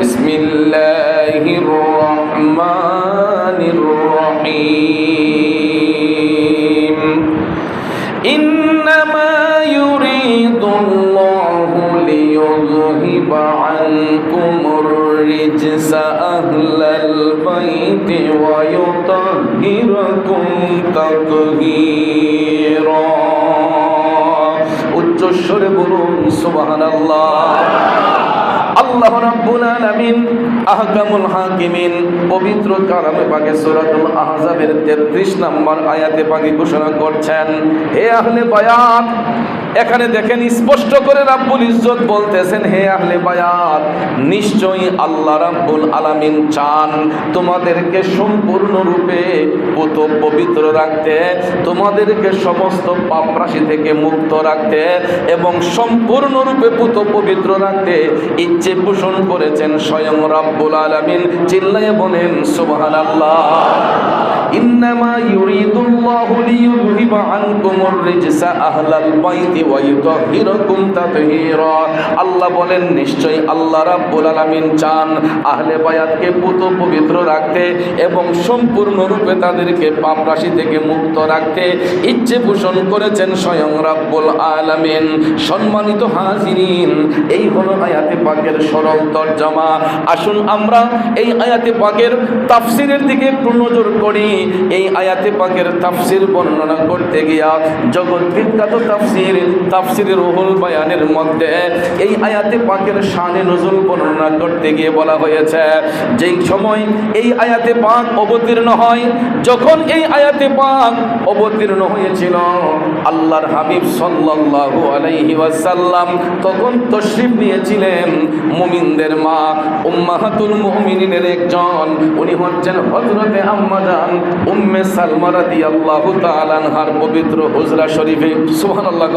বিসমিল্লাহির রহমানির রহিম ইন্নামা ইউরিদুল্লাহু লিইয়ুযহিবা আনকুমুর রিজসা আহলাল বাইতি ওয়া ইউতাহহিরাকুম তাতহীরা। উচ্চস্বরে বলুন সুবহানাল্লাহ। আল্লাহ রাব্বুল আলামিন আহকামুল হাকিমিন পবিত্র কালামে পাকে সূরাতুল আহজাবের 33 নম্বর আয়াতে পাকে ঘোষণা করছেন, হে আহলে বায়াত, এখানে দেখেন স্পষ্ট করে রাব্বুল ইজ্জত বলতেছেন, হে আহলে বায়াত, নিশ্চয়ই আল্লাহ রাব্বুল আলামিন চান তোমাদেরকে সম্পূর্ণরূপে পবিত্র রাখতে, তোমাদেরকে সমস্ত পাপ রাশি থেকে মুক্ত রাখতে এবং সম্পূর্ণরূপে পবিত্র রাখতে ইচ্ছে পোষণ করেছেন স্বয়ং রাব্বুল আলামিন। চিল্লায়ে বলেন সুবহানাল্লাহ। ইন্নামা ইউরিদুল্লাহু লিইয়ুযহিবা আনকুমুর রিজসা আহলাল বাইতি ওয়া ইউতাহহিরাকুম তাতহীরা। আল্লাহ বলেন, নিশ্চয়ই আল্লাহ রাব্বুল আলামিন চান আহলে বায়াতকে পবিত্র রাখতে এবং সম্পূর্ণরূপে তাদেরকে পাপ রাশি থেকে মুক্ত রাখতে ইচ্ছে পোষণ করেছেন স্বয়ং রাব্বুল আলামিন। সম্মানিত হাজিরিন, এই হলো আয়াতে পাকের সরল তরজমা। আসুন আমরা এই আয়াতে পাকের তাফসীরের দিকে একটু নজর করি। এই আয়াতে পাকের তাফসীর বর্ণনা করতে গিয়া জগৎ বিখ্যাত তাফসীরের রুহুল বায়ানের মধ্যে এই আয়াতে পাকের শানে নুজুল বর্ণনা করতে গিয়ে বলা হয়েছে, যেই সময় এই আয়াতে পাক অবতীর্ণ হয়, যখন এই আয়াতে পাক অবতীর্ণ হয়েছিল, আল্লাহর হাবিব সাল্লাল্লাহু আলাইহি ওয়াসাল্লাম তখন তশরিফ নিয়েছিলেন মুমিনদের মা উম্মাহাতুল মুমিনিনের একজন, উনি হচ্ছেন হযরতে আম্মা জান উম্মে সালমা রাদিয়াল্লাহু তাআলা আনহার পবিত্র হুজরা শরীফে। সুবহানাল্লাহ।